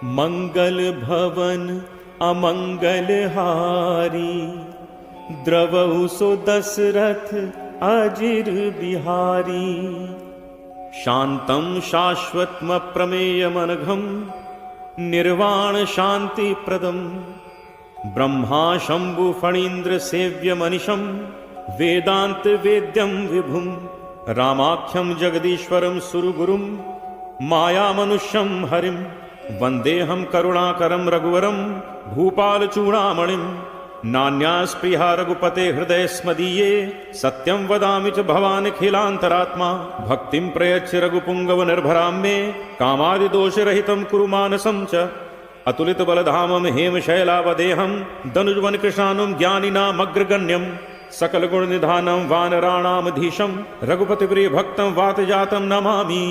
मंगल भवन अमंगल हारी, द्रवहु सो दशरथ अजिर बिहारी। शांतं शाश्वतम प्रमेयमनघं, निर्वाण शांति प्रदम। ब्रह्मा शंभु फणीन्द्र सेव्य मनिशं, वेदांत वेद्यं विभुं। रामाख्यं जगदीश्वरं सुरगुरुं, माया मनुष्यं हरिं। वंदेहं करुणाकरं रघुवरं, भूपाल चूड़ामणिं। नान्यास्पृहा रघुपते हृदय स्मदीये, सत्यं वदामि च भवानिखिलान्तरात्मा। भक्तिं प्रयच्छ रघुपुंगव निर्भरां मे, कामादिदोषरहितं कुरु मानसं च। अतुलित बलधामं हेमशैलावदेहं, दनुजवन कृशानुं ज्ञानिनामग्रगण्यं। सकल गुण निधानं वानराणामधीशं, रघुपति प्रिय भक्तं वातजातं नमामि।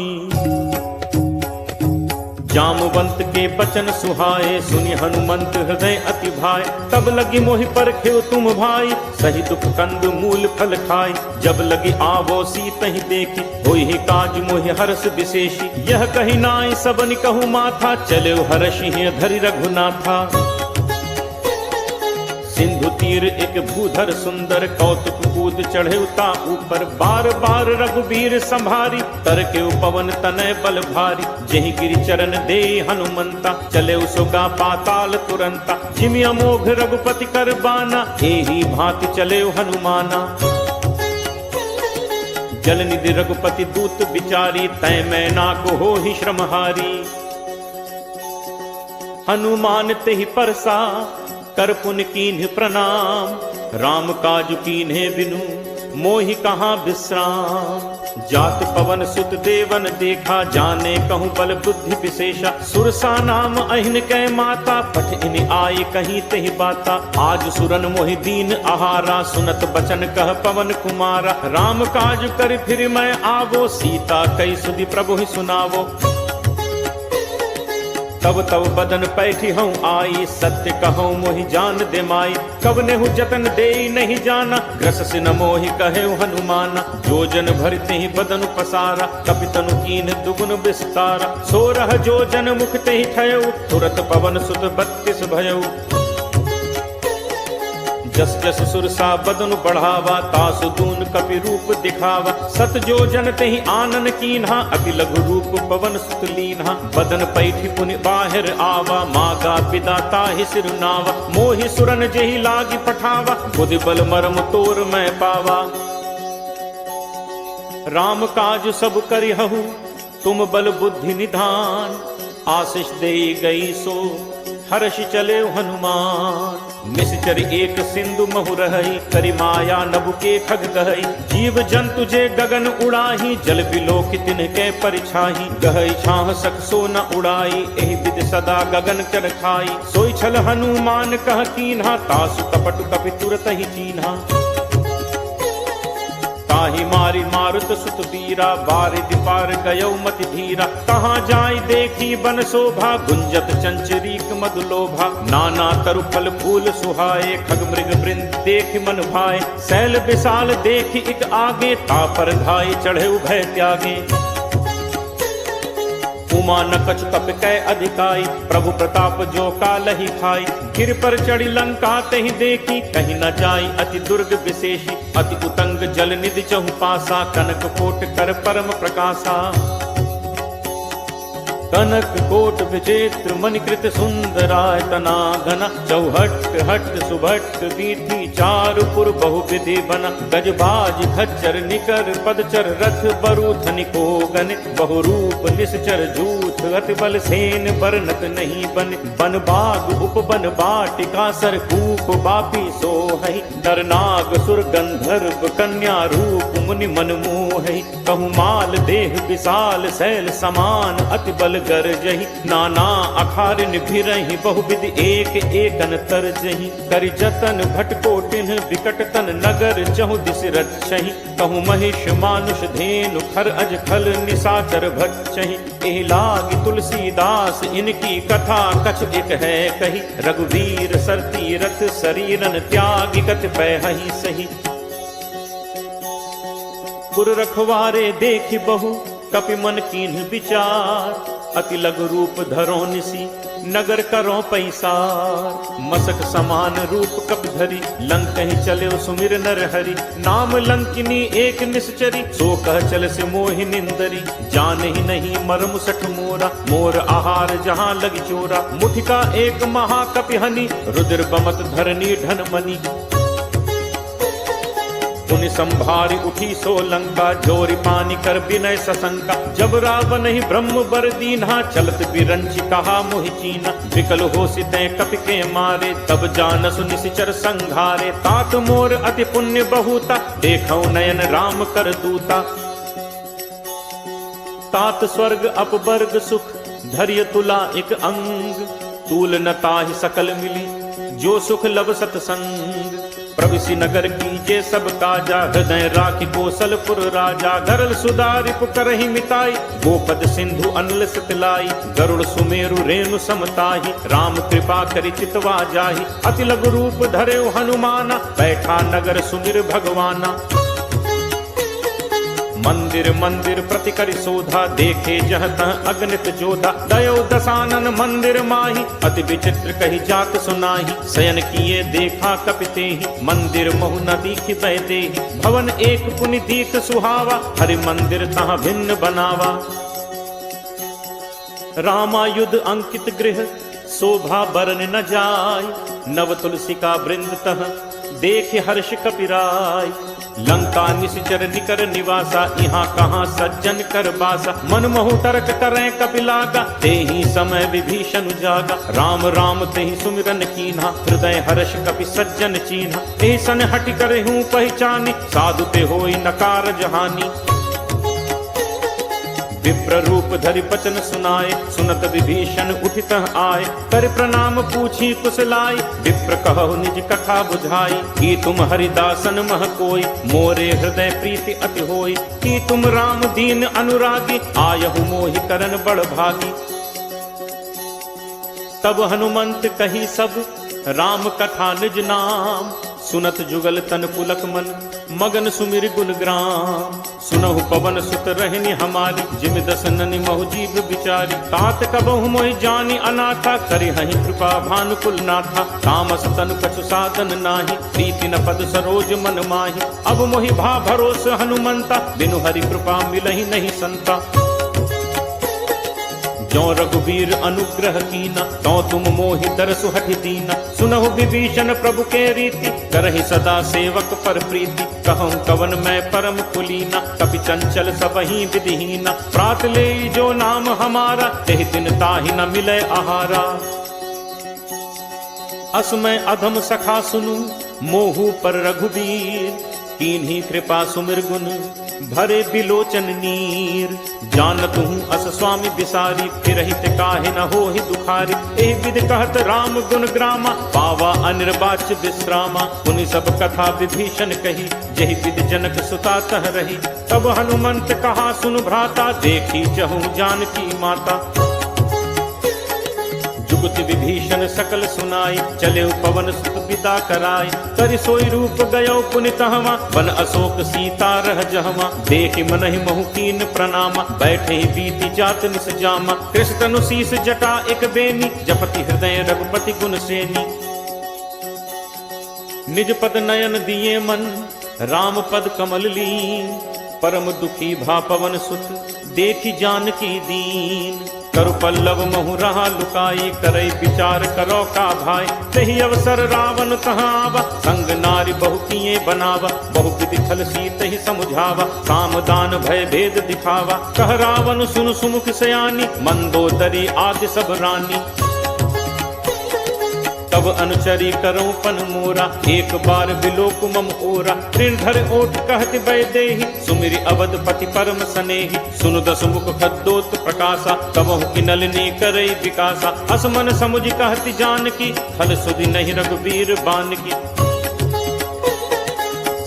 जामवंत के बचन सुहाए, सुनि हनुमंत हृदय अति भाए। तब लगी मोहि परखियो तुम भाई, सही दुख कंद मूल फल खाई। जब लगी आवो सीतहि देखी, होई ही काज मोहि हर्ष विशेषी। यह कही नाई सबनि कहु माथा, चले हर्षि धरि रघुनाथा। सिंधु तीर एक भूधर सुंदर, कौतुक कूद चढ़े उता ऊपर। बार बार रघुबीर संभारी, तर के पवन तनय बल भारी। जेहि गिरि चरण दे हनुमंता, चले उसोगा पाताल तुरंता। जिमि अमोघ रघुपति कर बाना, एहि भांति चले हनुमाना। जल निधि रघुपति दूत विचारी, तय मैं नाको हो ही श्रमहारी। हनुमान तेहि परसा, कर पुन कीन्ह प्रणाम। राम काज कीन्हे बिनु, मोहि कहाँ विश्राम। जात पवन सुत देवन देखा, जाने कहूँ बल बुद्धि विशेषा। सुरसा नाम अहिन कै माता, पठ इन आए कहीं तेहि बाता। आज सुरन मोहि दीन आहारा, सुनत बचन कह पवन कुमारा। राम काज कर फिर मैं आवो, सीता कई सुधि प्रभु ही सुनावो। तब तब बदन पैठी हूँ आई, सत्य कहूँ मोहि जान दे माई। कवने हूँ जतन दे नहीं जाना, ग्रस से न मोहि कहे हनुमाना। जो जन भरते ही बदन पसारा, कपितनु कीन दुगुन विस्तारा। 16 जो जन मुख ते ही ठयऊ, तुरत पवन सुत 32 भयऊ। जस जस सुरसा बदन बढ़ावा, तासु दून कपि रूप दिखावा। सत जो जन तेहि आनन कीन्हा, अति लघु रूप पवन सुत लीन्हा। बदन पैठी पुनि बाहिर आवा, मागा पिता ताहि सिरुनावा। मोहि सुरन जेहि लागी पठावा, बुद्धि बल मरम तोर मैं पावा। राम काज सब करिहु, तुम बल बुद्धि निधान। आशीष दे गई सो, हर्ष चले हनुमान। निश्चर एक सिंधु महु रही, करि माया नभु के खग गहई। जीव जंतु जे गगन उड़ाही, जल बिलोक तिनके परिछाही। गहई छाह सख सो न उड़ाई, एहि विधि सदा गगन चर खाई। सोई छल हनुमान कह कीन्हा, तासु कपट कपि तुरत ही चीन्हा। ताहि मारी मारुत सुत बीरा, बारिधि पार गयो मति धीरा। कहाँ जाय देखी बन शोभा, गुंजत चंचरीक मधुलोभा। नाना तरु फल फूल सुहाए, खग मृग वृंद देख मन भाए। शैल विशाल देख एक आगे, तापर घाय चढ़े भय त्यागे। उमा न कछ कप कै अधिकाई, प्रभु प्रताप जो कालहि खाई। गिर पर चढ़ी लंका तेहि देखी, कहीं न जाई अति दुर्ग विशेषी। अति उतंग जल निधि चहु पासा, कनक कोट कर परम प्रकाशा। कनक कोट विचित्र मणिकृत सुंदरायतना घना। चौहट हट सुभट वीथि, चारुपुर बहुविधि बना। गजबाज खच्चर निकर पदचर, रथ बरु धनिको गन। बहुरूप निश्चर जूथ, अति बल सेन बरनत नहीं बन। बन बाग उपवन बाटिका, सरकूप बापी सोहै। नरनाग सुर गंधर्व कन्या, रूप मुनि मन मोहै। कहु माल देह विशाल, शैल समान अति बल गरजहि। नाना अखारिन भिरहि, बहुविधि एक एकन तरजहि। करि जतन भटकोटिन, विकट तन नगर चहु दिस रक्षहि। कहु महिष मानुष धेनु, खर अज खल निशाचर भक्षहि। एहि लागी तुलसीदास, इनकी कथा कछ एक है कही। रघुवीर सर तीरथ, शरीरन त्यागी कत पैहि सही। पुर रखवारे देखि बहु, कपि मन कीन्ह विचार। अति लघु रूप धरो निसी, नगर करो पैसार। मसक समान रूप कप धरी, लंक ही चले सुमिर नर हरि। नाम लंकिनी एक निश्चरी, सो कह चल से मोहि निंदरी। जान ही नहीं मर्म सठ मोरा, मोर आहार जहाँ लग चोरा। मुठिका एक महाकपिहनि, रुद्र बमत धरनी ढन मनी। पुनि संभारी उठी सो लंका, जोरी पानी कर बिनय सशंका। जब रावण ही ब्रह्म बर दीन्हा, चलत बिरंची कहा मोहि चीना। विकल हो सिते कपि के मारे, तब जानसु निशिचर संघारे। तात मोर अति पुण्य बहुता, देखौ नयन राम कर दूता। तात स्वर्ग अपवर्ग सुख, धैर्य तुला एक अंग। तूल न ताहि सकल मिली, जो सुख लब सतसंग। प्रविशि नगर कीजे सब काजा, हृदय राखि कौशलपुर राजा। गरल सुधारिप करहि मिताई, गोपद सिंधु अनल सतलाई। गरुड़ सुमेरु रेणु समताहि, राम कृपा करि चितवा जाहि। अति लघु रूप धरेउ हनुमाना, बैठा नगर सुमिर भगवाना। मंदिर मंदिर प्रति करि शोधा, देखे जह तह अगणित जोधा। दयो दसानन मंदिर माही, अति विचित्र कही जात सुनाही। शयन किए देखा कपिते ही, मंदिर महु न दीखि बैदेहि। भवन एक पुनि दीख सुहावा, हरि मंदिर तहाँ भिन्न बनावा। रामायुध अंकित गृह, शोभा बरन न जाय। नव तुलसिका वृंद तह, देख हर्ष कपिराय। लंका निशिचर निकर निवासा, यहाँ कहाँ सज्जन कर बासा। मन महु तर्क करें कपिलागा, तेहि समय विभीषण जागा। राम राम तेहि सुमिरन कीन्हा, हृदय हर्ष कपि सज्जन चीन्हा। एहि सन हटि करे हूँ पहचानी, साधु ते होई नकार जहानी। विप्र रूप धरि बचन सुनाए, सुनत विभीषण उठित आए। कर प्रणाम पूछी कुशलाई, विप्र कहु निज कथा बुझाई। कि तुम हरिदासन मह कोई, मोरे हृदय प्रीति अति होई। कि तुम राम दीन अनुरागी, आयहु मोहि करन बड़ भागी। तब हनुमंत कही सब, राम कथा निज नाम। सुनत जुगल तन पुलक मन, मगन सुमिर गुण ग्राम। सुनहु पवन सुत रहनि हमारी, जिम दस ननि महु जीव बिचारी। तात कबहु मोहि जानी अनाथा, करिहहि कृपा भानुकुल नाथा। तामस तनु कछु साधन नाही, प्रीति न पद सरोज मन माही। अब मोहि भा भरोस हनुमंता, बिनु हरि कृपा मिलहि नहीं संता। जो रघुवीर अनुग्रह कीना, तो तुम मोहि दरसु हठि दीना। सुनहु विभीषण प्रभु के रीति, करहि सदा सेवक पर प्रीति। कहूँ कवन मैं परम कुलीना, कपि चंचल सबहि विधिहीना। प्रात ले जो नाम हमारा, तेहि दिन ताहि न मिले आहारा। असमय अधम सखा सुनु, मोहु पर रघुवीर। कीन्ही कृपा सुमिर गुण, भरे बिलोचन नीर। जानत हूँ अस स्वामी बिसारी, फिरहित काहे न होहि दुखारी। एहि विधि कहत राम गुण ग्रामा, पावा अनिर्वाच्य विश्रामा। पुनि सब कथा विभीषण कही, जहि विधि जनक सुता तह रही। तब हनुमंत कहा सुन भ्राता, देखी चहु जानकी माता। जुगति विभीषण सकल सुनाई, चले पवन सुत विदा कराई। करि सोई रूप गयो पुनि तहवा, वन अशोक सीता रह जहवा। देखि मनहि महु कीन प्रणामा, बैठे ही बीति जात निस जामा। कृष्ण तनु शीस जटा एक बेनी, जपति हृदय रघुपति गुण सेनी। निज पद नयन दिए मन, राम पद कमल लीन। परम दुखी भा पवन सुत, देखि जानकी दीन। करु पल्लव महु रहा लुकाई, करई विचार करो का भाई। तही अवसर रावण तहाँ आवा, संग नारी बहु किए बनावा। बहु विधि छल सीत ही समुझावा, साम दान भय भेद दिखावा। कह रावण सुन सुमुख सयानी, मंदोदरी आदि सब रानी। तब अनुचरी करो पन मोरा, एक बार बिलोक मम ओरा। तृणधर ओट कहत बैदेहि, सुमिरि अवधपति परम सनेहि। सुनु दस मुख खद्दोत प्रकाशा, कबहु की नलिनी करई विकासा। असमन समुझ कहति जानकी, खल सुधि नहीं रघुवीर बानकी।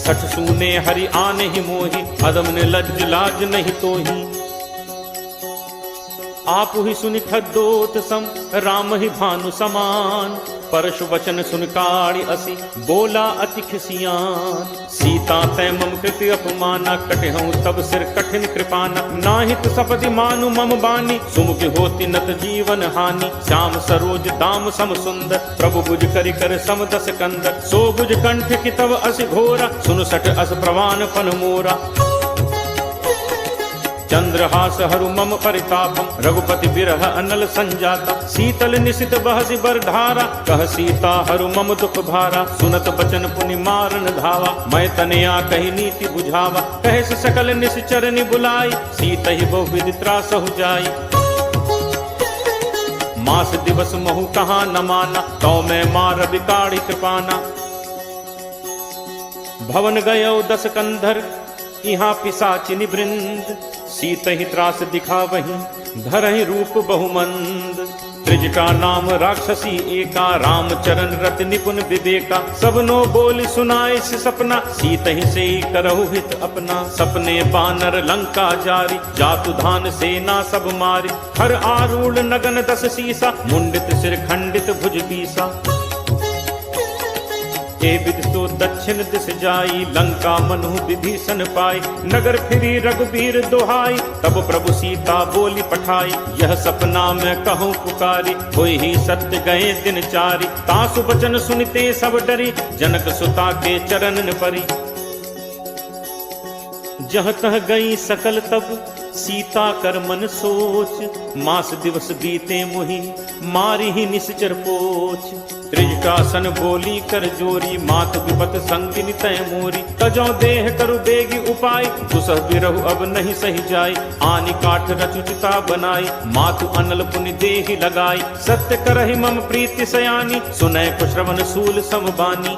सठ सूने हरि आने ही मोहि, अदम ने लज्ज लाज नहीं तोहि। आप ही सुनि खद्दोत सम, राम ही भानु समान। परशु वचन सुन काढ़ी असी बोला अति खिसियान। सीता तै मम कृति अपमाना कटहूँ तब सिर कठिन कृपाना। नाहित सपदि मानु मम बानी सुमुख होती नत जीवन हानि। श्याम सरोज दाम सम सुंदर प्रभु बुझ करि कर सम दस कंदर। सो बुझ कंठ की तब अस घोरा सुन सट अस प्रवान पन मोरा। चंद्रहास हरु मम परितापम रघुपति बिरह अनल संजाता। शीतल निशित बहसि बर धारा कह सीता हरु मम दुख भारा। सुनत बचन पुनि मारन धावा मैं तनया कही नीति बुझावा। कहे सकल निश्चर नि बुलाई सीत ही बहु विधि त्रासहु जाई। मास दिवस महु कहाँ न माना तो मैं मार बिकाड़ी कृपाना। भवन गयो दस कंधर यहाँ पिशाचिनी वृंद। सीत ही त्रास दिखा वहीं धरहि रूप बहुमंद। त्रिजटा नाम राक्षसी एका राम चरण रत निपुण विवेका। सबनो बोल सुनाए से सपना सीत ही से करहु हित अपना। सपने बानर लंका जारी जातु धान सेना सब मारी। हर आरूढ़ नगन दस सीसा मुंडित सिर खंडित भुज बीसा। विदितो दक्षिण दिश जाई लंका मनु विभीषण पाई। नगर फिरी रघुबीर दोहाई तब प्रभु सीता बोली पठाई। यह सपना मैं कहूँ पुकारी होई ही सत्य गए दिन चारी। तासु वचन सुनते सब डरी जनक सुता के चरण परी। जह तह गई सकल तब सीता कर मन सोच। मास दिवस बीते मुहि मारी ही निश्चर पोच। त्रिजटासन बोली कर जोरी मात विपत संगिनी तय मोरी। तजो देह करु बेगी उपाय दुसह बिरहु अब नहीं सही जाय। आनि काठ रचुचिता बनाई मातु अनल पुनि देहि लगाई। सत्य करहि मम प्रीति सयानी सुनय कुश्रवण सूल समबानी।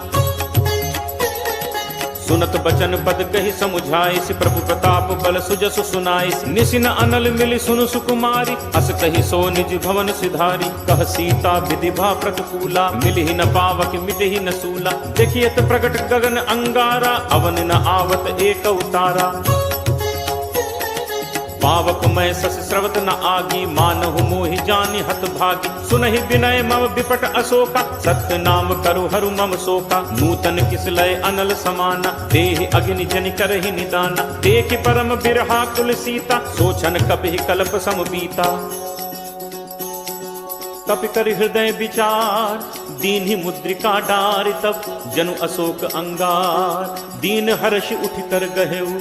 सुनत बचन पद कही समुझाई सि प्रभु प्रताप बल सुजसु सुनाई। निसिन अनल मिली सुनु सुकुमारी अस कही सो निज भवन सिधारी। कह सीता विधिभा प्रतिकूला मिलहि न पावक मिटहि न सूला। देखियत प्रगट गगन अंगारा अवन न आवत एक उतारा। पावक मैं सस स्रवत न आगी मानहु मोहि जानि हत भागी। सुनहि विनय मम विपट अशोका सत्य नाम करु हरु मम शोका। नूतन किसलय अनल समाना देहि अग्नि जनि करहि निदाना। देखि परम बिरहा कुल सीता सोचन कपि कल्प सम बीता। कपि कर हृदय विचार दीन्हि मुद्रिका डारि तब जनु अशोक अंगार। दीन हर्ष उठ कर गहेऊ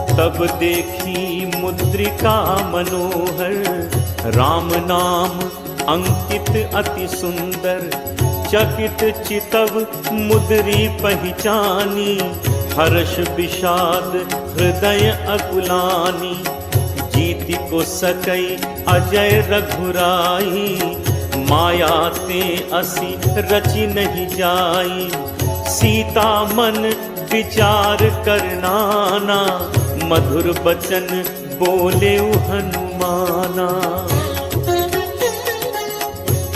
तब देखी मुद्रिका मनोहर। राम नाम अंकित अति सुंदर चकित चितव मुद्री पहचानी। हर्ष विषाद हृदय अकुलानी जीति को सकई अजय रघुराई। माया ते असी रचि नहीं जाई। सीता मन विचार करनाना मधुर बचन बोले हनुमाना।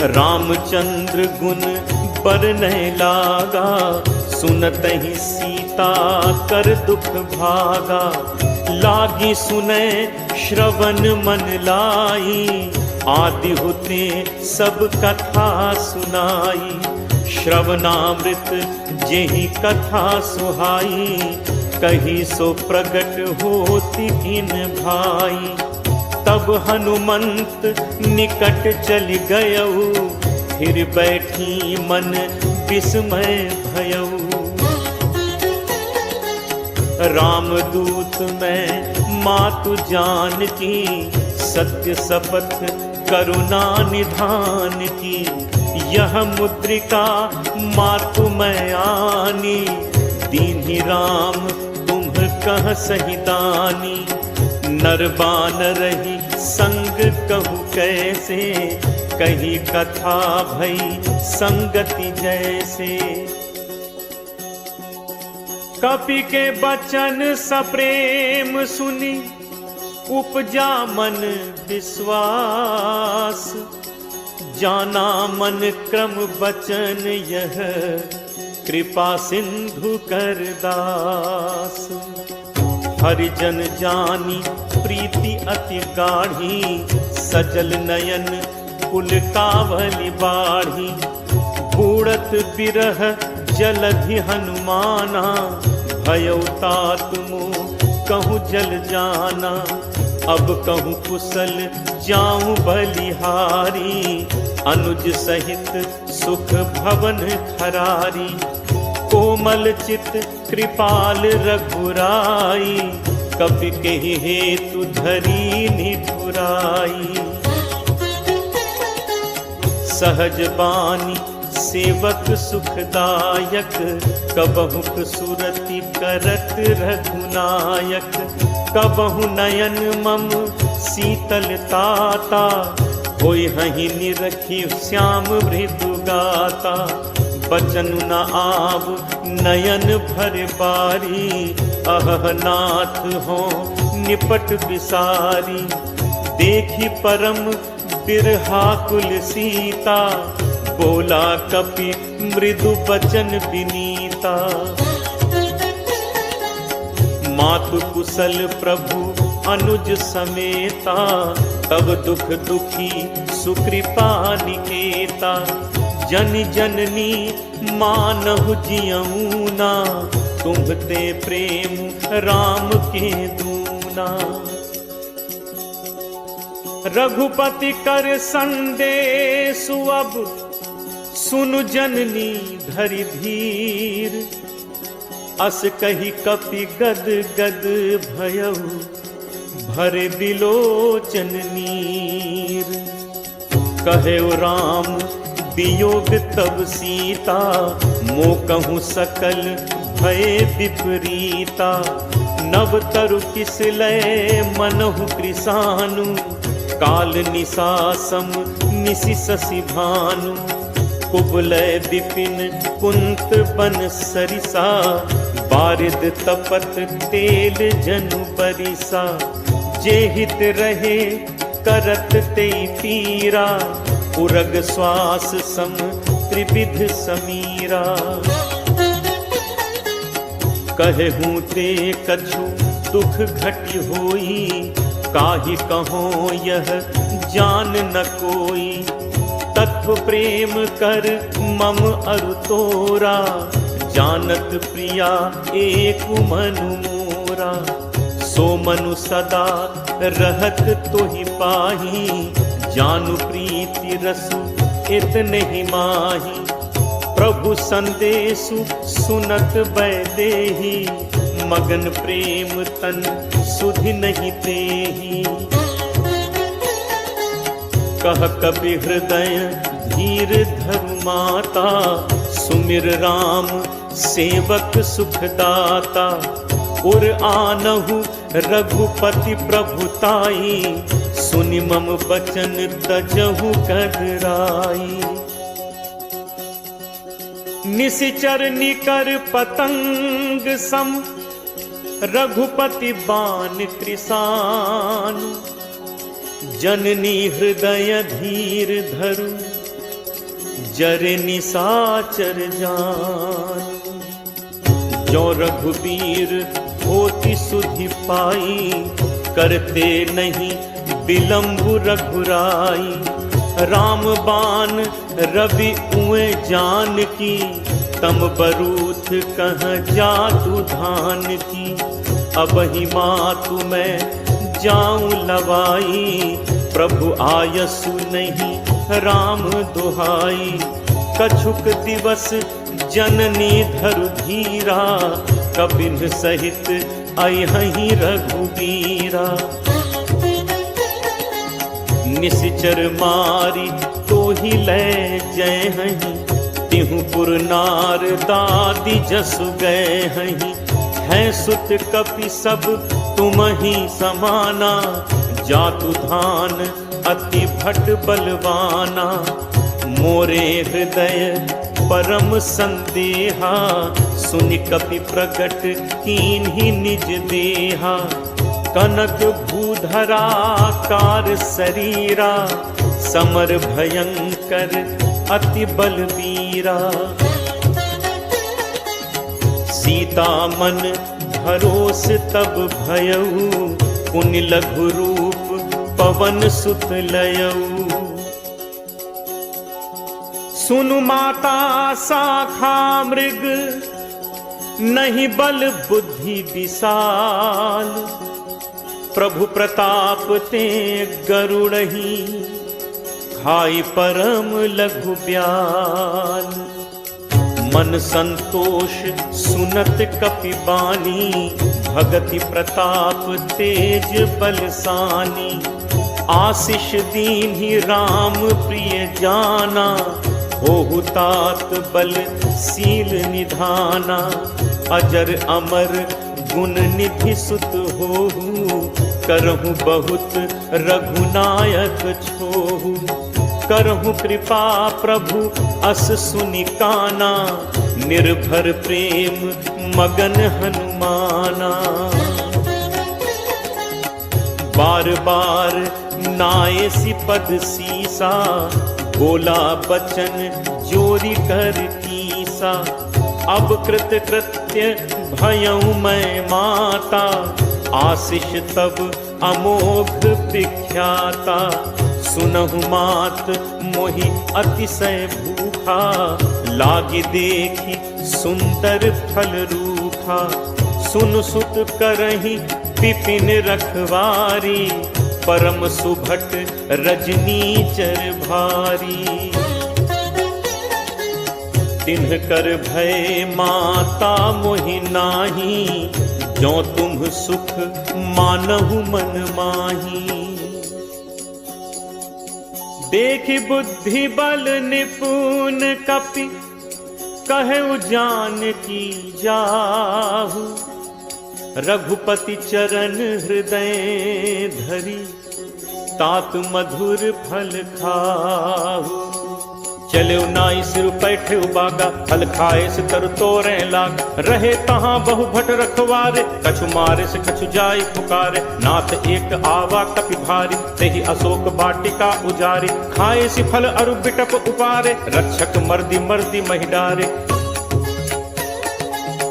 रामचंद्र गुण बरनय लागा सुनत ही सीता कर दुख भागा। लागी सुने श्रवण मन लाई आदि होते सब कथा सुनाई। श्रवणामृत जेहि कथा सुहाई कही सो प्रगट होती किन भाई। तब हनुमंत निकट चल गयऊ फिर बैठी मन विस्मय भयऊ। रामदूत मैं मातु जानकी सत्य शपथ करुणा निधान की। यह मुद्रिका मातु मैं आनी दीन्हि राम तुम कह सहिदानी। नरबान रही संग कहु कैसे कही कथा भई संगति जैसे। कपि के बचन सप्रेम सुनी उपजा मन विश्वास। जाना मन क्रम बचन यह कृपा सिंधु कर दास। हरिजन जानी प्रीति अति गाढ़ी सजल नयन कुल कावली बाढ़ी। बूढ़त बिरह जलधि हनुमाना, भयउ तात मोह कहूँ जल जाना। अब कहूँ कुशल जाऊं बलिहारी, अनुज सहित सुख भवन खरारी। कोमल चित कृपाल रघुराई, कपि केहि हेतु धरी निठुराई। सहज बानी सेवक सुखदायक, कबहुक सुरति करत रघुनायक। कबहु नयन मम शीतल ताता, होय हहि निरखी श्याम मृदु गाता। बचन न आव नयन भर बारी, अहह नाथ हो निपट बिसारी। देखी परम बिरहा कुल सीता, बोला कपि मृदु बचन विनीता। मातु कुशल प्रभु अनुज समेता, तब दुख दुखी सुकृपा निकेता। जन जननी मानहु जियऊना, तुम्हते प्रेम राम के दूना। रघुपति कर संदेशु अब, सुनु जननी धरि धीर। अस कही कपि गद गद भयउ, भरे बिलोचन नीर। कहे राम वियोग तब सीता, मो कहूँ सकल भय विपरीता। नव तरु किस लय मनहु कृसानु, काल निसासम निसि शशि भानु। कुबलय विपिन कुंत बन सरिसा, बारिद तपत तेल जनु बरिसा। जे हित रहे करत ते पीरा, उरग श्वास सम त्रिविध समीरा। कहूँ ते कछु दुख घटि होई, काहि कहो यह जान न कोई। तत्व प्रेम कर मम अरु तोरा, जानत प्रिया एक मनु मोरा। सो मनु सदा रहत तोहि पाही, जानु प्रीति रसु इतने ही माही। प्रभु संदेशु सुनत बैदेही, मगन प्रेम तन सुधि नहीं तेही। कह कपि हृदय धीर धरु माता, सुमिर राम सेवक सुखदाता। उर आनहु रघुपति प्रभुताई, सुनि मम बचन तजहु कदराई। निशिचर निकर पतंग सम, रघुपति बान कृसान। जननी हृदय धीर धरु, जरे निसाचर जान। जो रघुबीर होति सुधि पाई, करते नहीं विलंबु रघुराई। राम बान रवि उए जान की, तम बरूथ कह जातु धान की। अब ही मातु मैं जाऊं लवाई, प्रभु आयसु नहीं राम दुहाई। कछुक दिवस जननी धरु धीरा, कबिन सहित अयहि रघुबीरा। निशिचर मारी तो ही ले जय हहीं, तिहु पुर नार दादी जसु गए हहीं। है सुत कपि सब तुम ही समाना, जातु धान अति भट बलवाना। मोरे हृदय परम संदेहा, सुनि कपि प्रगट कीन्ही निज देहा। कनक भूधरा कार शरीरा, समर भयंकर अति बलवीरा। सीता मन भरोस तब भयऊ, पुनि लघु रूप पवन सुत लयऊ। सुनु माता शाखा मृग, नहीं बल बुद्धि विशाल, प्रभु प्रताप ते गरुड़ही, खाई परम लघु ब्याल। मन संतोष सुनत कपि बानी, भगति प्रताप तेज बलसानी। आशीष दीन्हि राम प्रिय जाना, होहु तात बल सील निधाना। अजर अमर गुण निधि सुत होहु, करहु बहुत रघुनायक छोहु। करहु कृपा प्रभु अस सुनि काना, निर्भर प्रेम मगन हनुमाना। बार बार नायसी पद सीसा, बोला बचन जोरी कर कीसा। अब कृत कृत्य भयउ मैं माता, आशीष तब अमोघ विख्याता। सुनहु मात मोहि अतिशय भूखा, लागी देखी सुंदर फल रूखा। सुन सुत करहि विपिन रखवारी, परम सुभट रजनीचर भारी। तिन्ह कर भय माता मोहि नाही, जो तुम सुख मानहु मन माही। देखि बुद्धि बल निपुण कपि, कहु जानकी जाहु। रघुपति चरण हृदय धरि, तात मधुर फल खाहु। चलो नाई सिर पैठे बागा, फल खाए से तर तोरे लाग। रहे तहाँ बहु भट रखवारे, कछु मारे से कछु जाई पुकारे। नाथ एक आवा कपि भारी, तेहि अशोक वाटिका उजारी। खाए सी फल अरु बिटप उपारे, रक्षक मर्दी मर्दी महि डारे।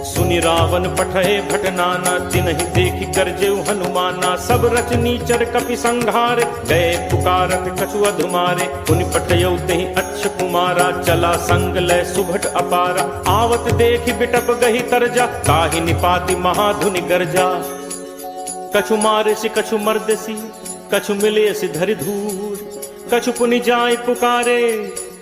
सुनि रावण पठए भट नाना, तिन्हि देखि गरजेउ हनुमाना। सब रचनीचर कपि संघारे, गए पुकारत कछु अधुमारे। पुनि पठयउ तेहि अच्छ कुमारा, चला संग लय सुभट अपारा। आवत देखि बिटप गही तरजा, ताहि निपाति महाधुनि गरजा। कछु मारे सि कछु मर्दसी, कछु मिले सि धरि धूर। कछु पुनि जाय पुकारे,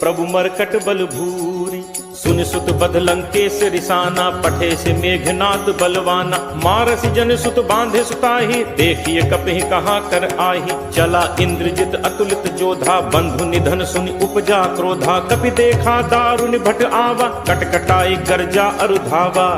प्रभु मरकट बल भूरी। सुन सुत बध लंकेश रिसाना, पठे से मेघनाद बलवाना। मारस जन सुत बांधे सुताही, देखिए कपि कहाँ कर आही। चला इंद्रजित अतुलित जोधा, बंधु निधन सुनि उपजा क्रोधा। कपि देखा दारुनि भट आवा, कटकटाई गर्जा अरु धावा।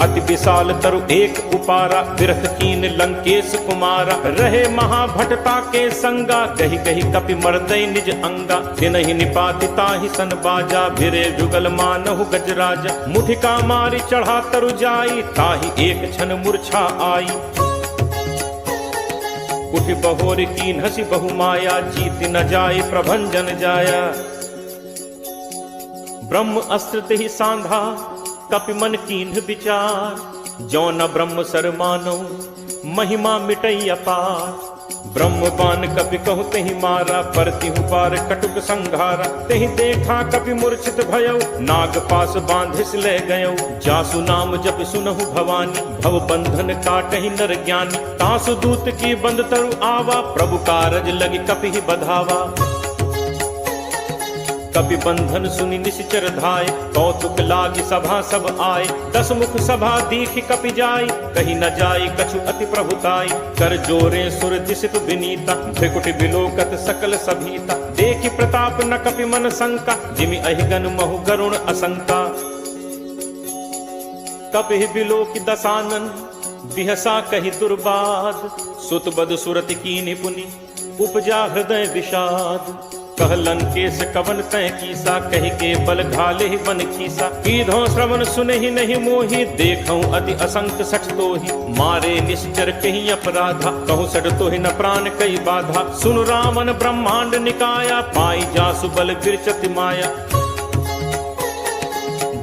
अति विशाल तरु एक उपारा, विरथ कीन लंकेश कुमारा। रहे महाभटता के संगा, कही कही कपि मर्दय निज अंगा। तिनहि निपाति ताहि सन बाजा, भिरे जुगल मानहु गजराजा। मुठिका मारी चढ़ा तरु जाई, ताहि एक क्षण मूर्छा आई। उठि बहोर कीन हसी बहु माया, जीत न जाय प्रभंजन जाया। ब्रह्म अस्त्र तेहि सांधा, कपि मन कीन्ह विचार। जो न ब्रह्म सर मानो, महिमा मिटई अपार। ब्रह्म बान कपि कहु तेहि मारा, परतिहु पार कटुक संघारा। तेहि देखा कपि मूर्छित भयउ, नाग पास बांधिस ले गयउ। जासु नाम जपि सुनहु भवानी, भव बंधन काटहि नर ज्ञानी। तासु दूत की बंद तरु आवा, प्रभु कारज लगी कपि ही बधावा। कपि बंधन सुनि निश्चर धाय, कौतुक लागी सभा सब आए। दस मुख सभा दीखि कपि जाई, कही न जाई कछु अति प्रभुताई। कर जोरे सुर दिसित विनीता, भृकुटि बिलोकत सकल सभीता। देखि प्रताप न कपि मन शंका, जिमि अहिगन महु गरुण असंका। कपि बिलोकि दसानन, बिहसा कहि दुर्बाद। सुत बद सुरति कीन्हि पुनि, उपजा हृदय विषाद। कहलन केस कवन तय कीसा, कही के बल घाले ही बन खीसा। कीधो श्रवण सुने ही नहीं मोही, देखऊं अति असंख सठ तोही। मारे निश्चर कहीं अपराधा, कहूँ सठ तोहि न प्राण कई बाधा। सुन रामन ब्रह्मांड निकाया, पाई जासु बल गिरचति माया।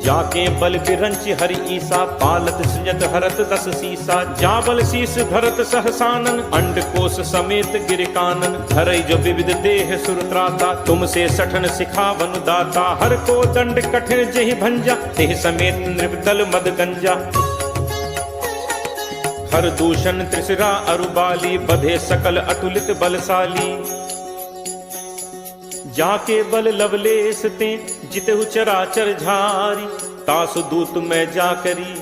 जाके बल बिरंच हरि ईसा, पालत सृजत हरत दस सीसा। जाबल शीस धरत सहसानन, अंड कोश समेत गिर कानन। धरई जो विविध देह सुरत्राता, तुमसे सठन सिखावन दाता। हर को दंड कठिन जहि भंजा, तेह समेत नृपदल मद गंजा। हर दूषण त्रिशिरा अरुबाली, बधे सकल अतुलित बलशाली। जाके बल लवलेस ते जितहु चराचर झारी। तासु दूत मैं जाकरी,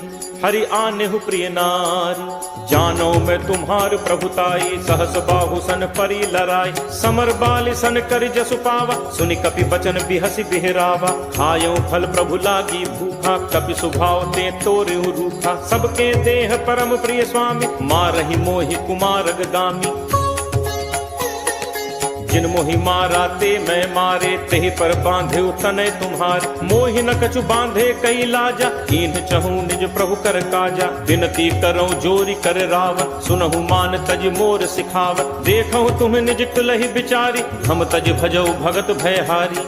हरि आनेहु प्रिय नारी। जानो मैं तुम्हार प्रभुताई, सहस बाहु सन परी लराई। समर बाल सन कर जसु पावा, सुनि कपि बचन बिहसि बिहरावा। खायो फल प्रभु लागी भूखा, कपि सुभाव ते तोरेहु रूखा। सबके देह परम प्रिय स्वामी, मारहि मोहि कुमारग गामी। जिन मोहि मारा ते मैं मारे, तेहि पर बांधे तनय तुम्हारे। मोहि न कछु बांधे कई लाजा, कीन्ह चहु निज प्रभु कर काजा। विनती करऊं जोरी कर रावण, सुनहु मान तज मोर सिखावत। देखहु तुम निज तुलहि बिचारी, हम तज भजऊ भगत भयहारी।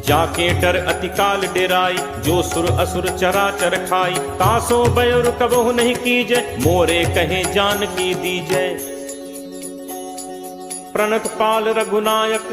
जाके डर अति काल डेराई, जो सुर असुर चराचर खाई। तासो बयुर कबहु नहीं कीजय, मोरे कहे जान की दीजय। प्रणत पाल रघुनायक,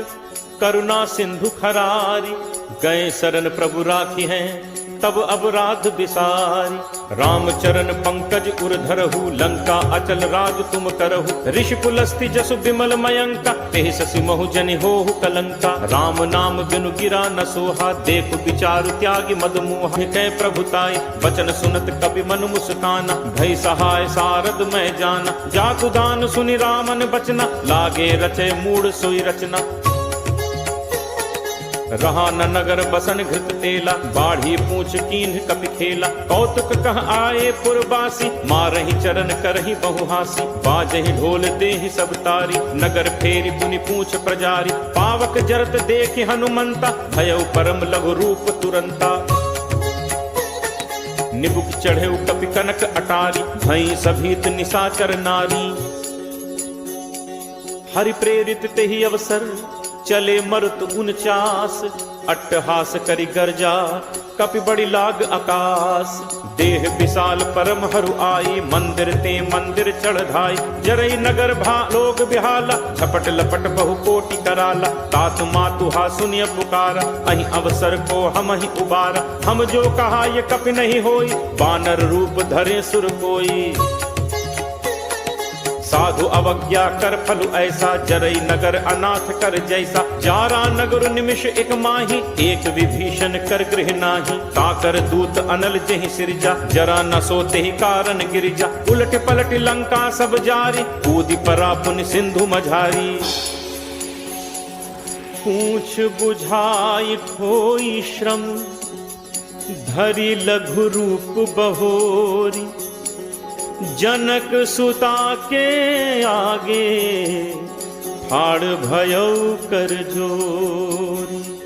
करुणा सिंधु खरारी। गए शरण प्रभु राखी हैं, तब अपराध बिसारी। रामचरण पंकज उर धरहु, लंका अचल राज तुम करहु। ऋषि पुलस्ति जसु विमल मयंका, तेहि शशि महु जनि होहु कलंका। राम नाम बिनु गिरा न सोहा, देखु विचारु त्यागी मद मोहा। कै प्रभुताई वचन सुनत कपि मन मुस्काना, भई सहाय सारद मैं जाना। जातु दान सुनि रामन बचना, लागे रचे मूड सोई रचना। रहा न नगर बसन घृत तेला, बाढ़ी पूछ कीन्ह कपि खेला। कौतुक कह आए पुरबासी, मारहि चरण करहि बहुहासी। बाजहि ढोल देहि सब तारी, नगर फेरी पुनि पूछ प्रजारी। पावक जरत देखि हनुमंता, भयउ परम लघु रूप तुरंता। निबुक चढ़ेउ कपि कनक अटारी, भई सभीत निशाचर नारी। हरि प्रेरित तेहि अवसर, चले मरुत 49। अट्टहास करि गर्जा, कपि बड़ी लाग आकाश। देह विशाल परम हरु आई, मंदिर ते मंदिर चढ़ाई। जरई नगर भा लोग बिहाला, झपट लपट बहु कोटि कराला। तात मातु हा सुनिय पुकारा, अहि अवसर को हम ही उबारा। हम जो कहा ये कपि नहीं होई, बानर रूप धरे सुर कोई। साधु अवज्ञा कर फलु ऐसा, जरई नगर अनाथ कर जैसा। जारा नगर निमिष एक माही, एक विभीषण कर गृह नाही। ताकर दूत अनल जहि सिरजा, जरा न सोते ही कारण गिरिजा। उलट पलट लंका सब जारी, कूदि परा पुनि सिंधु मझारी। पूछ बुझाई ठोई श्रम, धरि लघु रूप बहोरी। जनक सुता के आगे, फाड़ भयउ कर जोरी।